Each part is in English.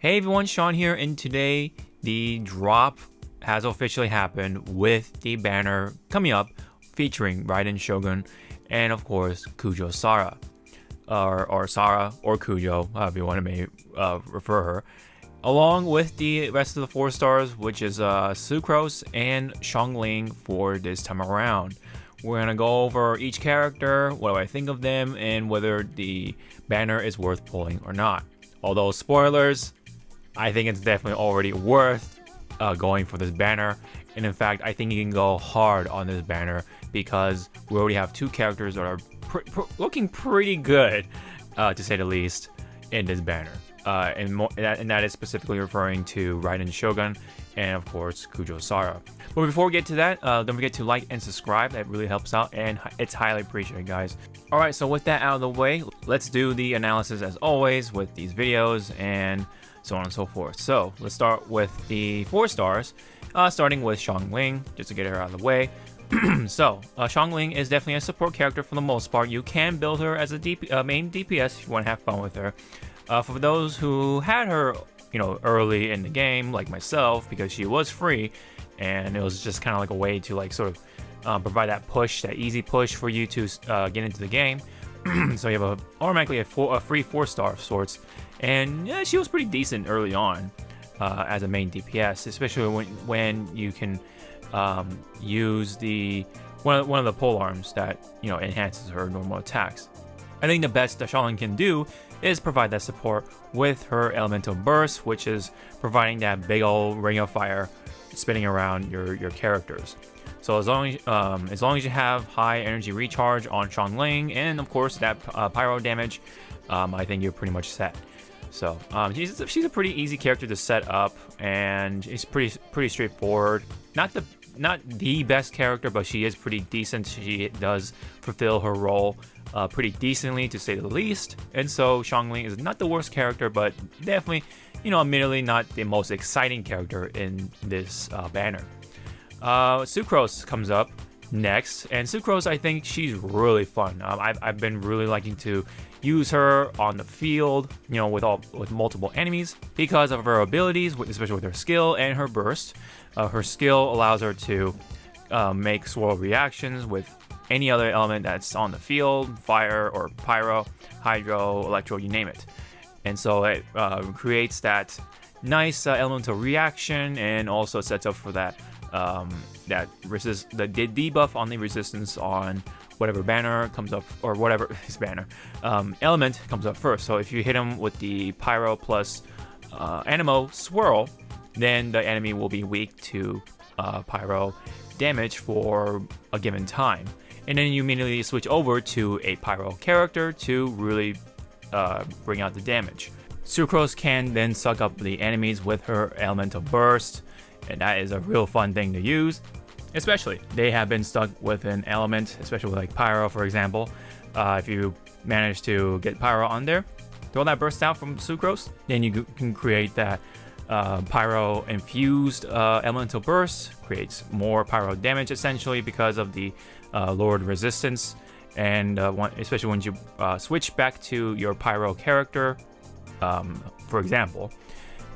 Hey everyone, Sean here, and today the drop has officially happened with the banner coming up featuring Ryden Shogun and of course Kuchisara, or Sara or Kujou, however you want to refer her, along with the rest of the 4 stars, which is Sucrose and Shang Wing for this time around. We're going to go over each character, what do I think of them, and whether the banner is worth pulling or not. Although spoilers, I think it's definitely already worth going for this banner. And in fact, I think you can go hard on this banner because we already have 2 characters that are looking pretty good, to say the least, in this banner. And that is specifically referring to Ryden Shogun and of course Kuchisara. But before we get to that, don't forget to like and subscribe. That really helps out and it's highly appreciated, guys. Alright, so with that out of the way, let's do the analysis as always with these videos and so on and so forth. So let's start with the 4 stars, starting with Shang Wing, just to get her out of the way. So Shang Wing is definitely a support character for the most part. You can build her as a main DPS if you want to have fun with her. For those who had her, early in the game, like myself, because she was free, and it was just kind of like a way to sort of provide that push, that easy push for you to get into the game. So you have automatically a free 4-star of sorts, and yeah, she was pretty decent early on as a main DPS, especially when you can use one of the pole arms that enhances her normal attacks. I think the best that Shang can do is provide that support with her elemental burst, which is providing that big old ring of fire spinning around your characters. So as long as you have high energy recharge on Shang Wing and of course that pyro damage, I think you're pretty much set. So she's a pretty easy character to set up, and it's pretty straightforward. Not the best character, but she is pretty decent. She does fulfill her role pretty decently, to say the least. And so Shang Wing is not the worst character, but definitely, admittedly not the most exciting character in this banner. Sucrose comes up next, and Sucrose, I think she's really fun. I've been really liking to use her on the field, with multiple enemies because of her abilities, especially with her skill and her burst. Her skill allows her to make swirl reactions with any other element that's on the field, fire or pyro, hydro, electro, you name it. And so it creates that nice elemental reaction, and also sets up for that the debuff on the resistance on whatever banner comes up, or whatever his banner element comes up first. So if you hit him with the pyro plus animo swirl, then the enemy will be weak to pyro damage for a given time. And then you immediately switch over to a pyro character to really bring out the damage. Sucrose can then suck up the enemies with her elemental burst, and that is a real fun thing to use. Especially, they have been stuck with an element, especially with pyro, for example. If you manage to get pyro on there, throw that burst out from Sucrose, then you can create that pyro infused elemental burst, creates more pyro damage essentially because of the lowered resistance. And especially when you switch back to your pyro character, for example,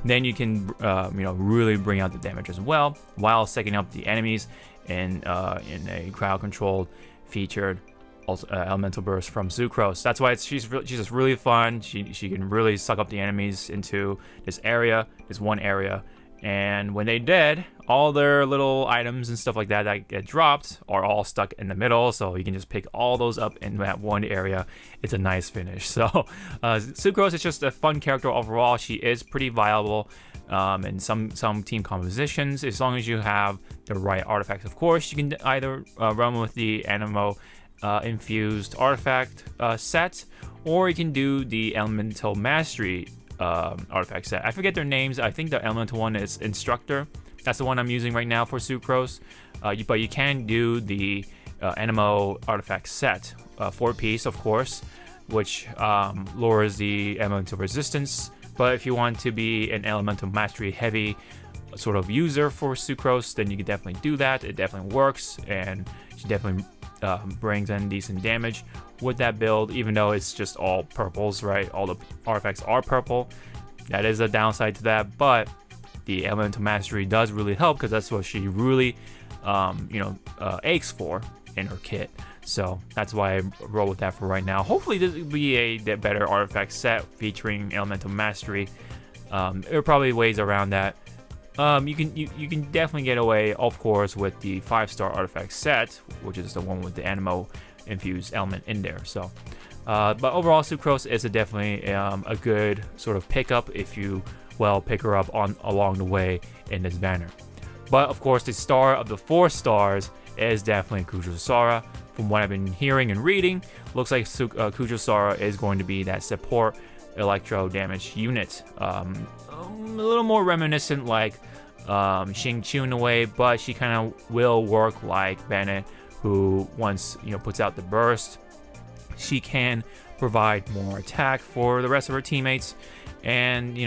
then you can really bring out the damage as well, while setting up the enemies in a crowd controlled featured elemental burst from Sucrose. That's why she's just really fun. She can really suck up the enemies into this one area, and when they're dead, all their little items and stuff like that get dropped are all stuck in the middle, so you can just pick all those up in that one area. It's a nice finish. So Sucrose is just a fun character overall. She is pretty viable in some team compositions, as long as you have the right artifacts. Of course, you can either run with the animo infused artifact set, or you can do the elemental mastery artifact set. I forget their names. I think the elemental one is Instructor. That's the one I'm using right now for Sucrose. But you can do the animo artifact set, 4-piece, of course, which lowers the elemental resistance. But if you want to be an elemental mastery heavy sort of user for Sucrose, then you can definitely do that. It definitely works, and she definitely brings in decent damage with that build, even though it's just all purples, right? All the artifacts are purple. that is a downside to that, but the elemental mastery does really help because that's what she really aches for in her kit. So that's why I roll with that for right now. Hopefully this will be a better artifact set featuring elemental mastery. There are probably ways around that. You can definitely get away, of course, with the 5-star artifact set, which is the one with the Animo infused element in there. So, but overall, Sucrose is definitely a good sort of pickup if you pick her up along the way in this banner. But of course, the star of the 4 stars is definitely Kuchisara. From what I've been hearing and reading, looks like Kuchisara is going to be that support electro damage unit. A little more reminiscent like Xingqiu in a way, but she kind of will work like Bennett, who once puts out the burst, she can provide more attack for the rest of her teammates, and you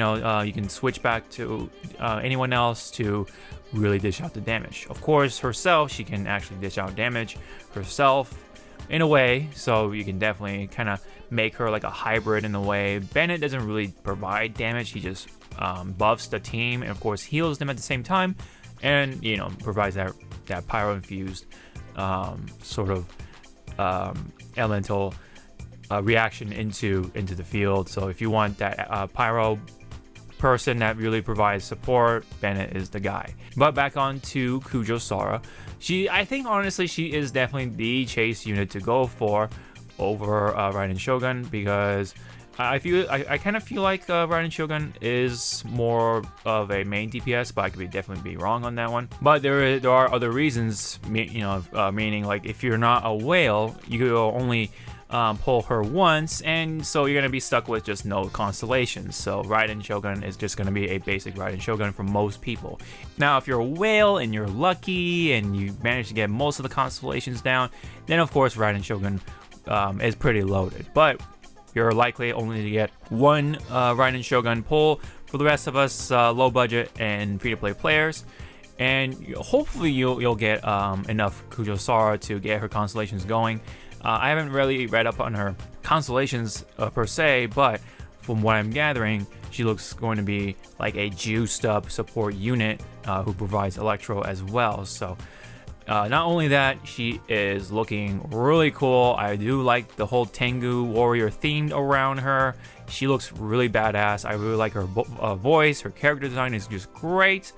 can switch back to anyone else to really dish out the damage. Of course, herself, she can actually dish out damage herself in a way, so you can definitely kind of make her like a hybrid in a way. Bennett doesn't really provide damage, he just buffs the team and of course heals them at the same time, and provides that pyro infused sort of elemental reaction into the field. So if you want that pyro person that really provides support, Bennett is the guy. But back on to Kuchisara. I think honestly she is definitely the chase unit to go for over Ryden Shogun, because I kind of feel like Ryden Shogun is more of a main DPS, but I could definitely be wrong on that one. But there are other reasons, meaning like if you're not a whale, you will only pull her once, and so you're gonna be stuck with just no constellations. So Ryden Shogun is just gonna be a basic Ryden Shogun for most people. Now if you're a whale and you're lucky and you manage to get most of the constellations down, then of course Ryden Shogun is pretty loaded, but you're likely only to get one Ryden Shogun pull. For the rest of us low budget and free-to-play players, and hopefully you'll get enough Kuchisara to get her constellations going. I haven't really read up on her constellations per se, but from what I'm gathering, she looks going to be like a juiced up support unit who provides electro as well. So not only that, she is looking really cool. I do like the whole Tengu warrior themed around her. She looks really badass. I really like her voice. Her character design is just great.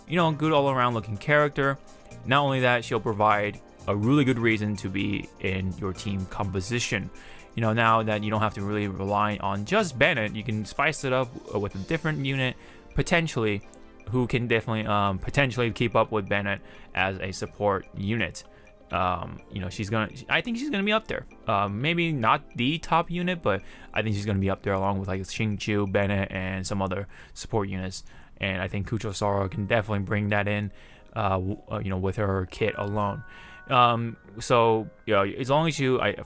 Good all around looking character. Not only that, she'll provide a really good reason to be in your team composition. Now that you don't have to really rely on just Bennett, you can spice it up with a different unit potentially, who can definitely potentially keep up with Bennett as a support unit. I think she's gonna be up there. Maybe not the top unit, but I think she's gonna be up there along with like Xingqiu, Bennett, and some other support units. And I think Kuchisara can definitely bring that in, with her kit alone. So as long as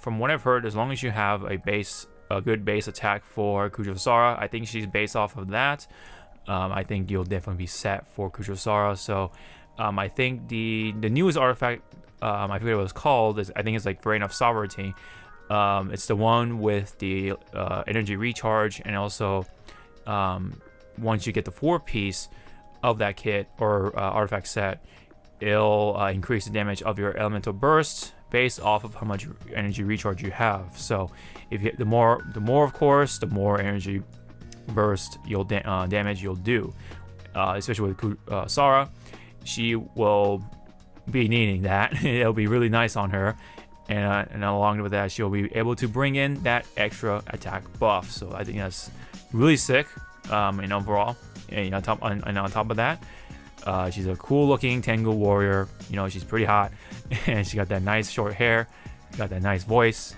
from what I've heard, as long as you have a good base attack for Kuchisara, I think she's based off of that. I think you'll definitely be set for Kuchisara. So I think the newest artifact, I forget what it's called, I think it's like Reign of Sovereignty. It's the one with the energy recharge, and also once you get the 4-piece of that kit or artifact set, it'll increase the damage of your elemental bursts based off of how much energy recharge you have. So if you, the more of course, the more energy burst damage you'll do, especially with Sara. She will be needing that. It'll be really nice on her, and along with that, she'll be able to bring in that extra attack buff. So I think that's really sick. And overall, and on top of that, she's a cool looking Tengu warrior. She's pretty hot, and she got that nice short hair, got that nice voice.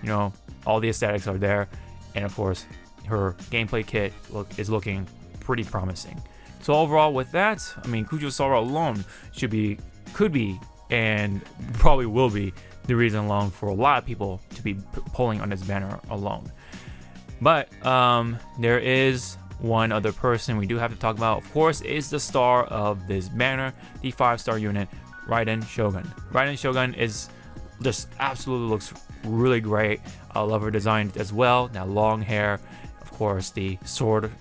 All the aesthetics are there, and of course her gameplay kit is looking pretty promising. So overall with that, Kuchisara alone could be and probably will be the reason alone for a lot of people to be pulling on this banner alone. But there is one other person we do have to talk about, of course, is the star of this banner, the 5-star unit, Ryden Shogun. Ryden Shogun is just absolutely looks really great. I love her design as well. That long hair, of course, the sword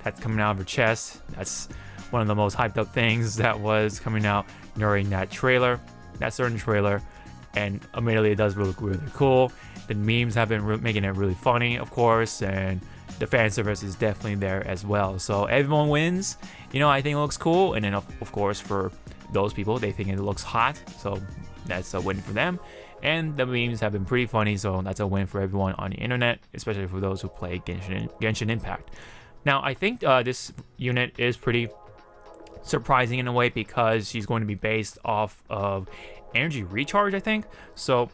that's coming out of her chest. That's one of the most hyped up things that was coming out during that certain trailer. And admittedly, it does look really cool. The memes have been making it really funny, of course, and the fan service is definitely there as well. So everyone wins. I think it looks cool. And then, of course, for those people, they think it looks hot. So that's a win for them. And the memes have been pretty funny, so that's a win for everyone on the internet, especially for those who play Genshin Impact. Now, I think this unit is pretty surprising in a way because she's going to be based off of energy recharge, I think. So,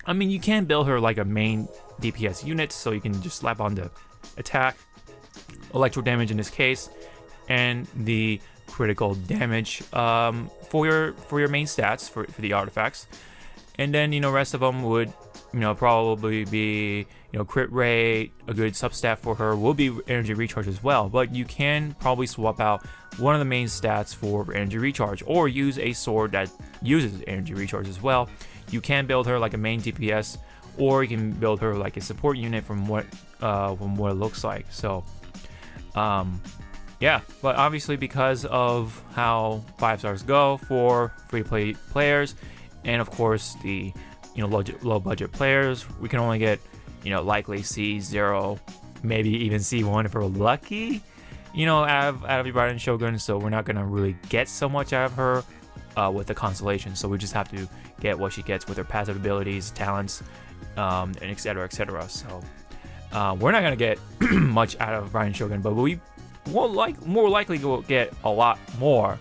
I mean, you can build her like a main DPS unit, so you can just slap on the attack, electro damage in this case, and the critical damage for your main stats for the artifacts. And then, rest of them would, probably be, crit rate, a good substat for her will be energy recharge as well. But you can probably swap out one of the main stats for energy recharge or use a sword that uses energy recharge as well. You can build her like a main DPS, or you can build her like a support unit from what it looks like. So, yeah, but obviously because of how 5 stars go for free-to-play players, and of course the low budget players, we can only get likely C0, maybe even C1 if we're lucky, out of the Ryden Shogun. So we're not gonna really get so much out of her with the constellation. So we just have to get what she gets with her passive abilities, talents, and etc. etc. So we're not gonna get much out of Ryden Shogun, but we will more likely will get a lot more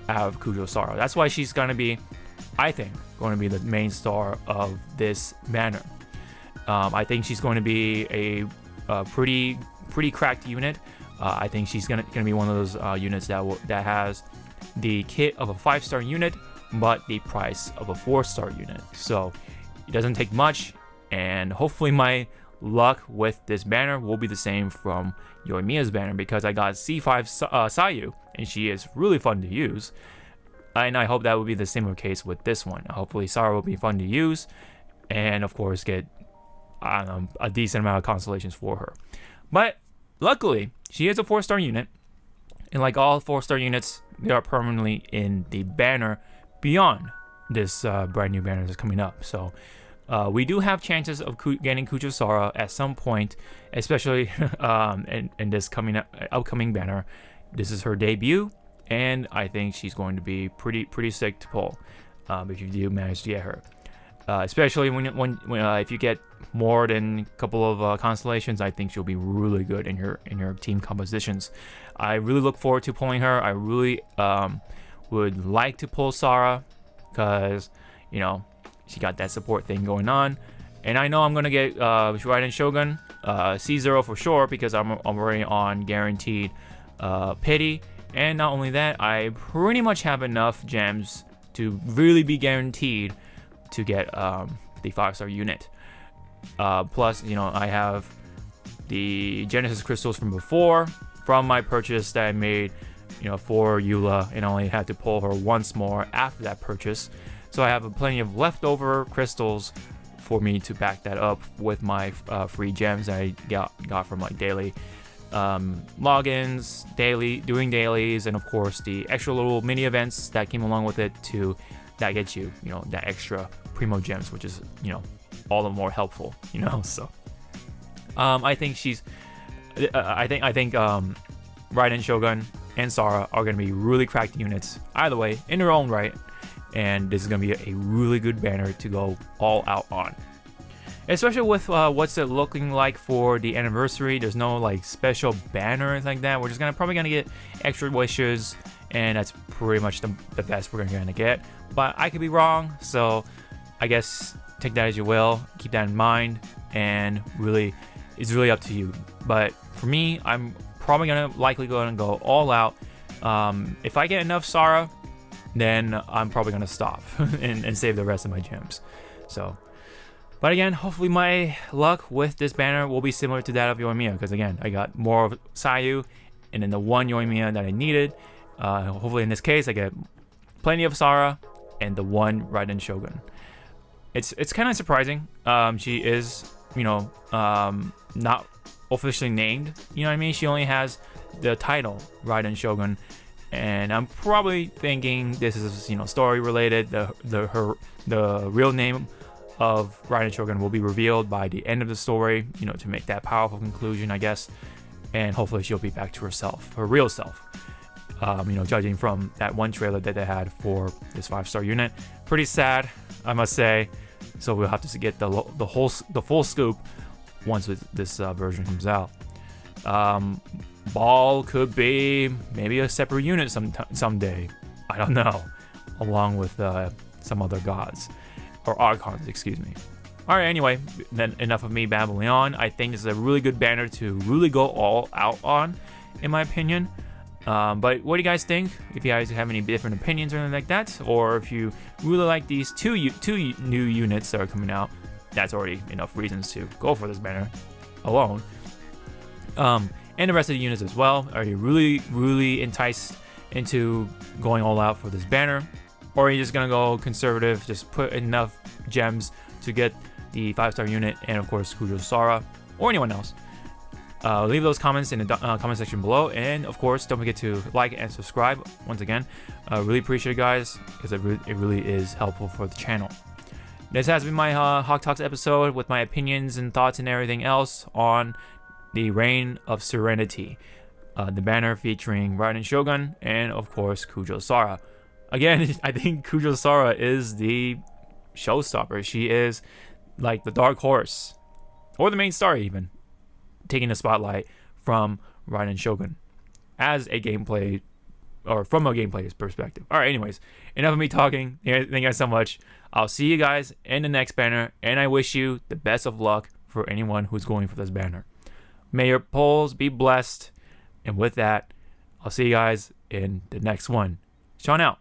out of Kuchisara. That's why she's gonna be, I think, going to be the main star of this banner. I think she's going to be a pretty cracked unit. I think she's gonna be one of those units that has the kit of a 5-star unit, but the price of a 4-star unit. So it doesn't take much, and hopefully my luck with this banner will be the same from Yoimiya's banner, because I got C5 Sayu, and she is really fun to use. And I hope that will be the similar case with this one. Hopefully Sara will be fun to use, and of course get a decent amount of constellations for her. But luckily, she is a 4-star unit, and like all 4-star units, they are permanently in the banner beyond this brand new banner that's coming up. So we do have chances of getting Kuchisara at some point, especially in this upcoming banner. This is her debut, and I think she's going to be pretty sick to pull if you do manage to get her. Especially when if you get more than a couple of constellations, I think she'll be really good in your team compositions. I really look forward to pulling her. I really would like to pull Sara, because she got that support thing going on, and I know I'm gonna get Ryden Shogun C0 for sure, because I'm already on guaranteed pity. And not only that, I pretty much have enough gems to really be guaranteed to get the 5-star unit. Plus, I have the Genesis crystals from before, from my purchase that I made, for Eula, and I only had to pull her once more after that purchase. So I have plenty of leftover crystals for me to back that up with my free gems that I got from like daily logins, doing dailies, and of course the extra little mini events that came along with it that gets you, that extra primo gems, which is, all the more helpful, So I think Ryden Shogun and Sara are going to be really cracked units either way in their own right, and this is going to be a really good banner to go all out on. Especially with what's it looking like for the anniversary. There's no like special banner or anything like that. We're just probably gonna get extra wishes, and that's pretty much the best we're gonna get. But I could be wrong, so I guess take that as you will. Keep that in mind, and it's really up to you. But for me, I'm probably likely gonna go all out. If I get enough Sara, then I'm probably gonna stop and save the rest of my gems. So. But again, hopefully my luck with this banner will be similar to that of Yoimiya, because again, I got more of Sayu, and then the one Yoimiya that I needed. Hopefully in this case, I get plenty of Sara, and the one Ryden Shogun. It's kind of surprising. She is, not officially named. You know what I mean? She only has the title, Ryden Shogun. And I'm probably thinking this is, story related. The real name of Ryden Shogun will be revealed by the end of the story, to make that powerful conclusion, I guess. And hopefully she'll be back to herself, her real self. Judging from that one trailer that they had for this 5-star unit. Pretty sad, I must say. So we'll have to get the full scoop once this version comes out. Ball could be maybe a separate unit someday. I don't know. Along with some other gods. Or archons, excuse me. Alright, anyway, then enough of me babbling on. I think this is a really good banner to really go all out on, in my opinion. But what do you guys think? If you guys have any different opinions or anything like that, or if you really like these two new units that are coming out, that's already enough reasons to go for this banner alone. And the rest of the units as well. Are you really, really enticed into going all out for this banner? Or are you just gonna go conservative, just put enough gems to get the 5-star unit and of course Kuchisara or anyone else? Leave those comments in the comment section below, and of course don't forget to like and subscribe once again. Really appreciate it, guys, because it really is helpful for the channel. This has been my Hawke Talks episode with my opinions and thoughts and everything else on the Reign of Serenity, the banner featuring Ryden Shogun and of course Kuchisara. Again, I think Kuchisara is the showstopper. She is like the dark horse, or the main star even, taking the spotlight from Ryden Shogun as a gameplay, or from a gameplay perspective. Alright, anyways, enough of me talking. Thank you guys so much. I'll see you guys in the next banner, and I wish you the best of luck for anyone who's going for this banner. May your polls be blessed, and with that, I'll see you guys in the next one. Sean out.